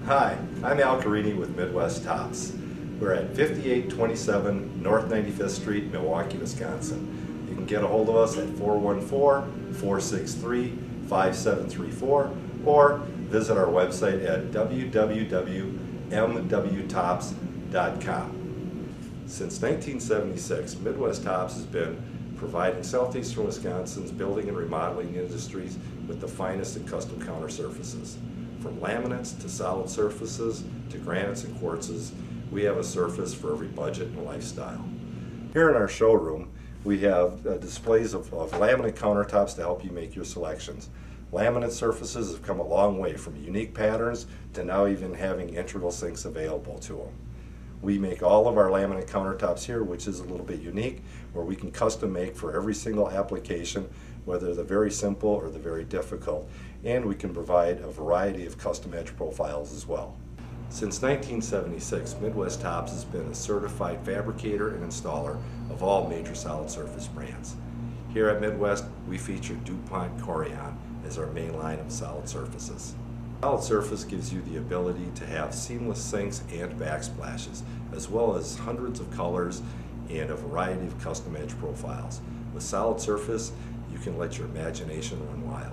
Hi, I'm Al Carini with Midwest Tops. We're at 5827 North 95th Street, Milwaukee, Wisconsin. You can get a hold of us at 414-463-5734 or visit our website at www.mwtops.com. Since 1976, Midwest Tops has been providing southeastern Wisconsin's building and remodeling industries with the finest in custom counter surfaces. From laminates to solid surfaces to granites and quartzes, we have a surface for every budget and lifestyle. Here in our showroom, we have displays of laminate countertops to help you make your selections. Laminate surfaces have come a long way, from unique patterns to now even having integral sinks available to them. We make all of our laminate countertops here, which is a little bit unique, where we can custom make for every single application, whether the very simple or the very difficult, and we can provide a variety of custom edge profiles as well. Since 1976, Midwest Tops has been a certified fabricator and installer of all major solid surface brands. Here at Midwest, we feature Dupont Corian as our main line of solid surfaces. Solid surface gives you the ability to have seamless sinks and backsplashes, as well as hundreds of colors and a variety of custom edge profiles. With solid surface, you can let your imagination run wild.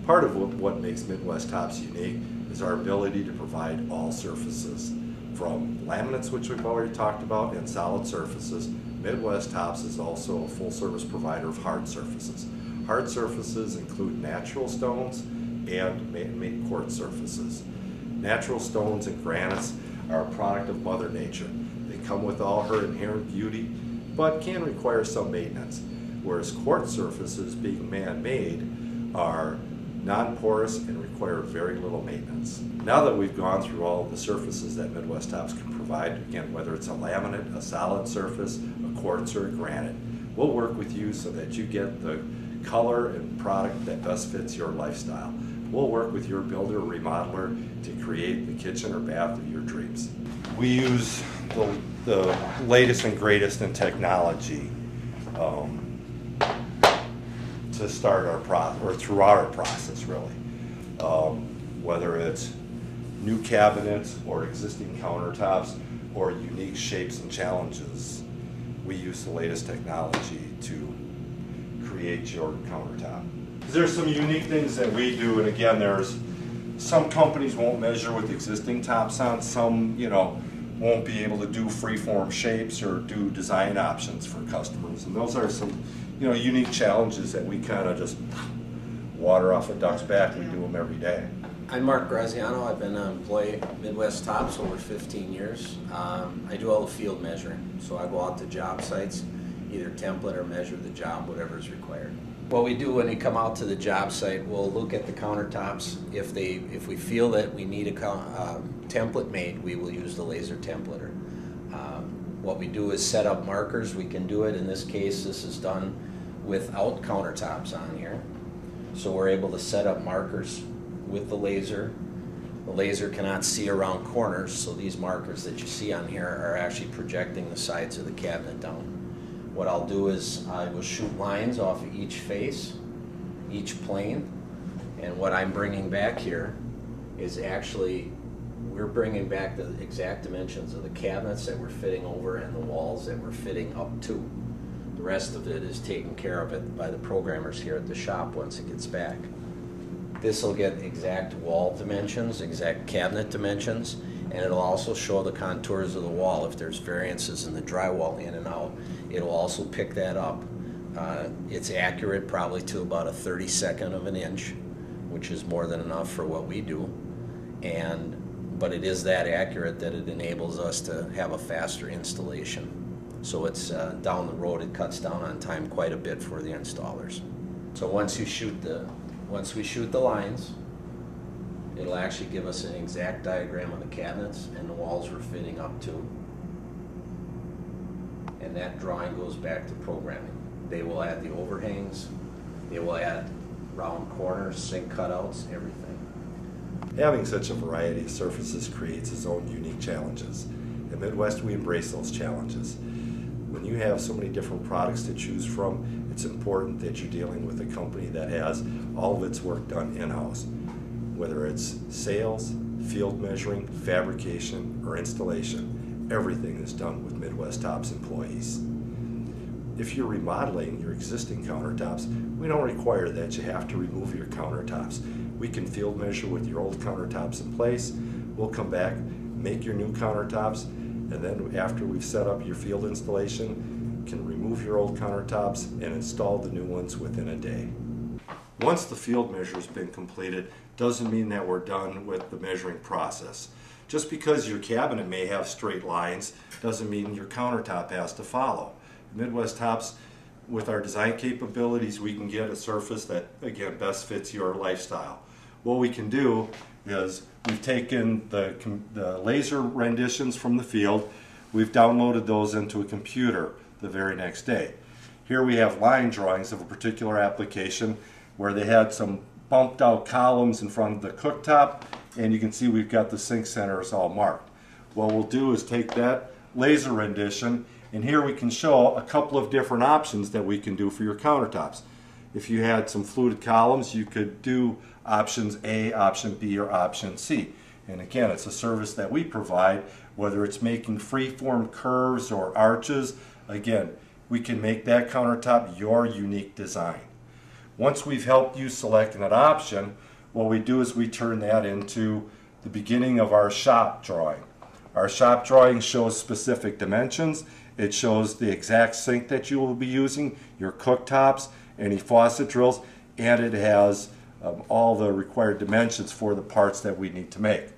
Part of what makes Midwest Tops unique is our ability to provide all surfaces. From laminates, which we've already talked about, and solid surfaces, Midwest Tops is also a full-service provider of hard surfaces. Hard surfaces include natural stones and man-made quartz surfaces. Natural stones and granites are a product of Mother Nature. They come with all her inherent beauty, but can require some maintenance, whereas quartz surfaces, being man-made, are non-porous and require very little maintenance. Now that we've gone through all of the surfaces that Midwest Tops can provide, again, whether it's a laminate, a solid surface, a quartz, or a granite, we'll work with you so that you get the color and product that best fits your lifestyle. We'll work with your builder or remodeler to create the kitchen or bath of your dreams. We use the latest and greatest in technology to start our process, or throughout our process, really. Whether it's new cabinets or existing countertops or unique shapes and challenges, we use the latest technology to create your countertop. There's some unique things that we do, and again, there's some companies won't measure with existing tops on, some won't be able to do freeform shapes or do design options for customers, and those are some unique challenges that we kind of just water off a duck's back. We do them every day. I'm Mark Graziano. I've been an employee at Midwest Tops over 15 years. I do all the field measuring, so I go out to job sites, either template or measure the job, whatever is required. What we do when we come out to the job site, we'll look at the countertops. If we feel that we need a template made, we will use the laser templater. What we do is set up markers. We can do it. In this case, this is done without countertops on here. So we're able to set up markers with the laser. The laser cannot see around corners, so these markers that you see on here are actually projecting the sides of the cabinet down. What I'll do is I will shoot lines off of each face, each plane, and what I'm bringing back here is actually, we're bringing back the exact dimensions of the cabinets that we're fitting over and the walls that we're fitting up to. The rest of it is taken care of by the programmers here at the shop once it gets back. This will get exact wall dimensions, exact cabinet dimensions, and it'll also show the contours of the wall. If there's variances in the drywall in and out, it'll also pick that up. It's accurate probably to about a 32nd of an inch, which is more than enough for what we do. But it is that accurate that it enables us to have a faster installation. So it's down the road, it cuts down on time quite a bit for the installers. So once we shoot the lines, it'll actually give us an exact diagram of the cabinets and the walls we're fitting up to. And that drawing goes back to programming. They will add the overhangs, they will add round corners, sink cutouts, everything. Having such a variety of surfaces creates its own unique challenges. At Midwest, we embrace those challenges. When you have so many different products to choose from, it's important that you're dealing with a company that has all of its work done in-house. Whether it's sales, field measuring, fabrication, or installation, everything is done with Midwest Tops employees. If you're remodeling your existing countertops, we don't require that you have to remove your countertops. We can field measure with your old countertops in place. We'll come back, make your new countertops, and then after we've set up your field installation, can remove your old countertops and install the new ones within a day. Once the field measure has been completed, doesn't mean that we're done with the measuring process. Just because your cabinet may have straight lines doesn't mean your countertop has to follow. Midwest Tops, with our design capabilities, we can get a surface that, again, best fits your lifestyle. What we can do is we've taken the laser renditions from the field, we've downloaded those into a computer the very next day. Here we have line drawings of a particular application where they had some bumped out columns in front of the cooktop, and you can see we've got the sink centers all marked. What we'll do is take that laser rendition, and here we can show a couple of different options that we can do for your countertops. If you had some fluted columns, you could do options A, option B, or option C. And again, it's a service that we provide, whether it's making free-form curves or arches. Again, we can make that countertop your unique design. Once we've helped you select an option, what we do is we turn that into the beginning of our shop drawing. Our shop drawing shows specific dimensions. It shows the exact sink that you will be using, your cooktops, any faucet drills, and it has all the required dimensions for the parts that we need to make.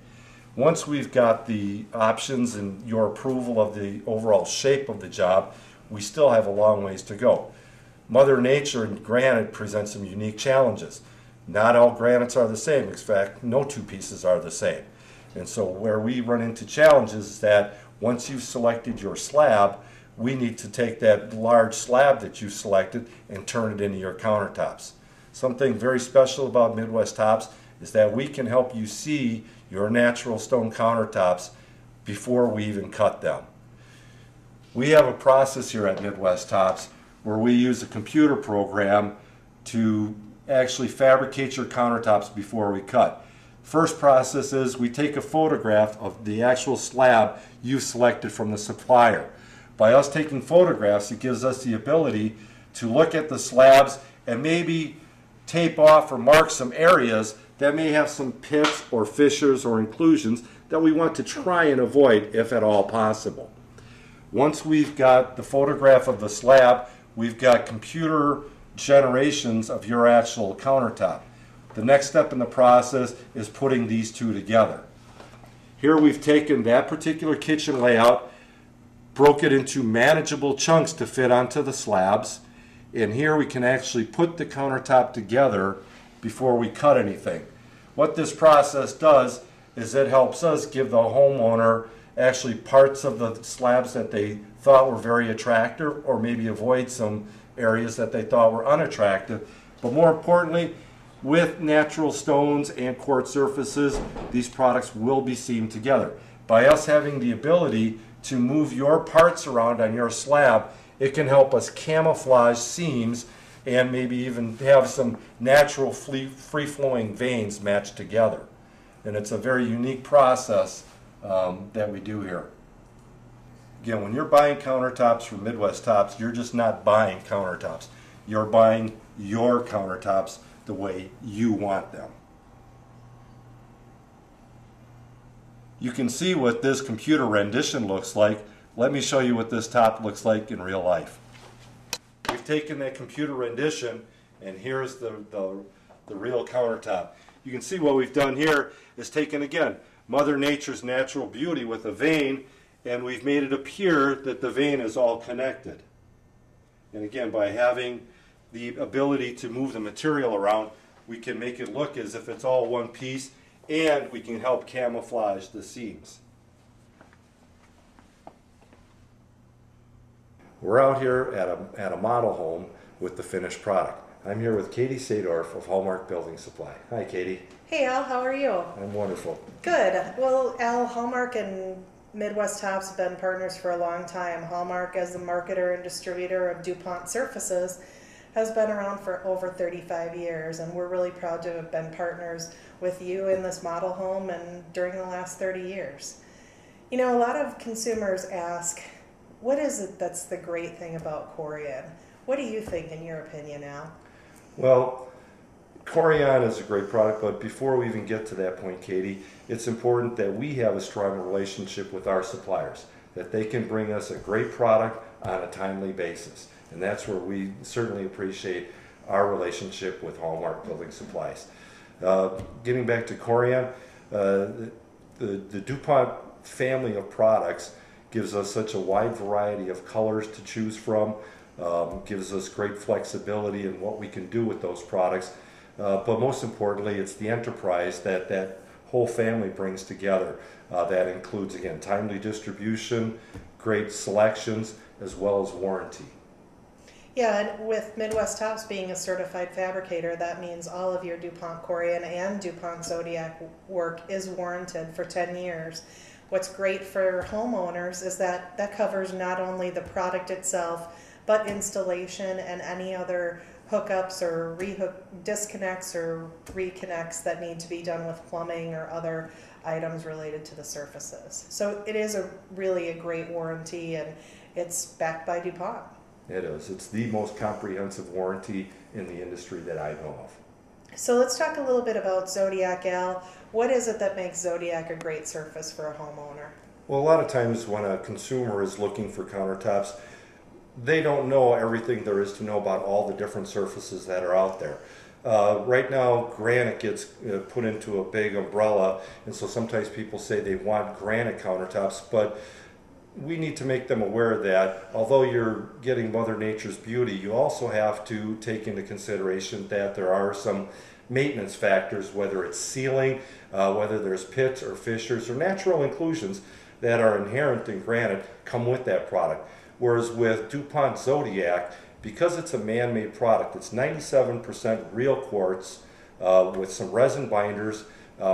Once we've got the options and your approval of the overall shape of the job, we still have a long ways to go. Mother Nature and granite present some unique challenges. Not all granites are the same. In fact, no two pieces are the same. And so where we run into challenges is that once you've selected your slab, we need to take that large slab that you've selected and turn it into your countertops. Something very special about Midwest Tops is that we can help you see your natural stone countertops before we even cut them. We have a process here at Midwest Tops where we use a computer program to actually fabricate your countertops before we cut. First process is we take a photograph of the actual slab you've selected from the supplier. By us taking photographs, it gives us the ability to look at the slabs and maybe tape off or mark some areas that may have some pits or fissures or inclusions that we want to try and avoid if at all possible. Once we've got the photograph of the slab, we've got computer generations of your actual countertop. The next step in the process is putting these two together. Here we've taken that particular kitchen layout, broke it into manageable chunks to fit onto the slabs, and here we can actually put the countertop together before we cut anything. What this process does is it helps us give the homeowner actually parts of the slabs that they thought were very attractive, or maybe avoid some areas that they thought were unattractive. But more importantly, with natural stones and quartz surfaces, these products will be seamed together. By us having the ability to move your parts around on your slab, it can help us camouflage seams and maybe even have some natural free-flowing veins matched together. And it's a very unique process that we do here. Again, when you're buying countertops from Midwest Tops, you're just not buying countertops. You're buying your countertops the way you want them. You can see what this computer rendition looks like. Let me show you what this top looks like in real life. We've taken that computer rendition, and here's the real countertop. You can see what we've done here is taken, again, Mother Nature's natural beauty with a vein, and we've made it appear that the vein is all connected. And again, by having the ability to move the material around, we can make it look as if it's all one piece, and we can help camouflage the seams. We're out here at a model home with the finished product. I'm here with Katie Sadorf of Hallmark Building Supply. Hi, Katie. Hey, Al, how are you? I'm wonderful. Good. Well, Al, Hallmark and Midwest Tops have been partners for a long time. Hallmark as the marketer and distributor of Dupont surfaces, has been around for over 35 years, and we're really proud to have been partners with you in this model home and during the last 30 years. You know, a lot of consumers ask, what is it that's the great thing about Corian? What do you think, in your opinion, Al? Well, Corian is a great product, but before we even get to that point, Katie, it's important that we have a strong relationship with our suppliers, that they can bring us a great product on a timely basis. And that's where we certainly appreciate our relationship with Hallmark Building Supplies. Getting back to Corian, the Dupont family of products gives us such a wide variety of colors to choose from, gives us great flexibility in what we can do with those products. But most importantly, it's the enterprise that whole family brings together. That includes, again, timely distribution, great selections, as well as warranty. Yeah, and with Midwest Tops being a certified fabricator, that means all of your Dupont Corian and Dupont Zodiac work is warranted for 10 years. What's great for homeowners is that that covers not only the product itself, but installation and any other hookups or disconnects or reconnects that need to be done with plumbing or other items related to the surfaces. So it is really a great warranty, and it's backed by Dupont. It is. It's the most comprehensive warranty in the industry that I know of. So let's talk a little bit about Zodiac, Al. What is it that makes Zodiac a great surface for a homeowner? Well, a lot of times when a consumer is looking for countertops, they don't know everything there is to know about all the different surfaces that are out there. Right now, granite gets put into a big umbrella, and so sometimes people say they want granite countertops, but we need to make them aware that although you're getting Mother Nature's beauty, you also have to take into consideration that there are some maintenance factors, whether it's sealing, whether there's pits or fissures or natural inclusions that are inherent in granite come with that product. Whereas with Dupont Zodiac, because it's a man-made product, it's 97% real quartz with some resin binders,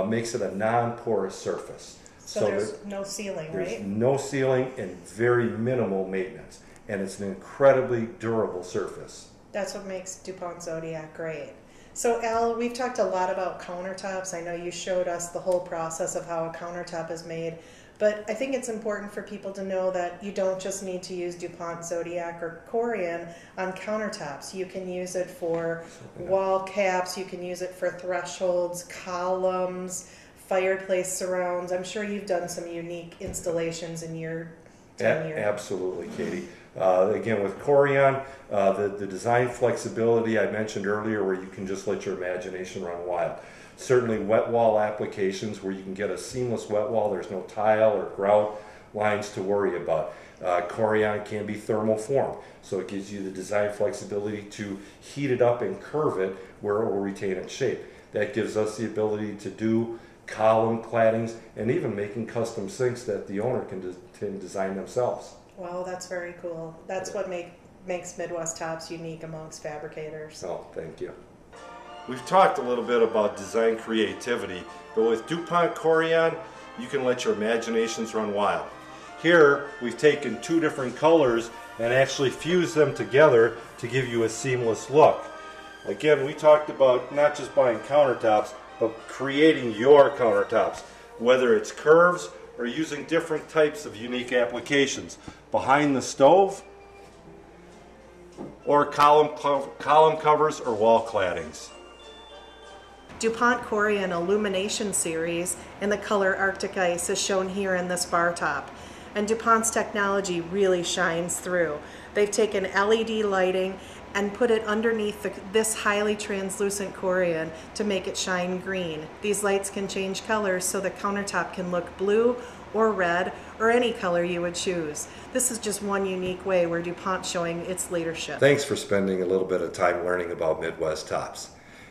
makes it a non-porous surface. So there's no sealing, right? There's no sealing and very minimal maintenance. And it's an incredibly durable surface. That's what makes Dupont Zodiac great. So Al, we've talked a lot about countertops. I know you showed us the whole process of how a countertop is made. But I think it's important for people to know that you don't just need to use Dupont Zodiac or Corian on countertops. You can use it for wall caps, you can use it for thresholds, columns, fireplace surrounds. I'm sure you've done some unique installations in your tenure. Absolutely, Katie. Again, with Corian, the design flexibility I mentioned earlier, where you can just let your imagination run wild. Certainly wet wall applications where you can get a seamless wet wall. There's no tile or grout lines to worry about. Corian can be thermal formed, so it gives you the design flexibility to heat it up and curve it where it will retain its shape. That gives us the ability to do column claddings and even making custom sinks that the owner can design themselves. Well, that's very cool. That's what makes Midwest Tops unique amongst fabricators. Oh, thank you. We've talked a little bit about design creativity, but with Dupont Corian, you can let your imaginations run wild. Here, we've taken two different colors and actually fused them together to give you a seamless look. Again, we talked about not just buying countertops, but creating your countertops, whether it's curves or using different types of unique applications. Behind the stove, or column covers or wall claddings. Dupont Corian Illumination Series in the color Arctic Ice is shown here in this bar top. And DuPont's technology really shines through. They've taken LED lighting and put it underneath this highly translucent Corian to make it shine green. These lights can change colors so the countertop can look blue or red or any color you would choose. This is just one unique way where DuPont's showing its leadership. Thanks for spending a little bit of time learning about Midwest Tops.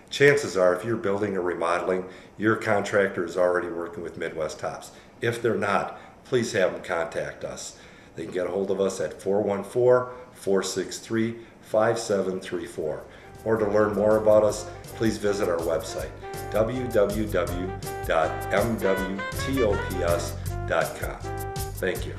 Chances are, if you're building or remodeling, your contractor is already working with Midwest Tops. If they're not, please have them contact us. They can get a hold of us at 414-463-5734. Or to learn more about us, please visit our website, www.mwtops.com. Thank you.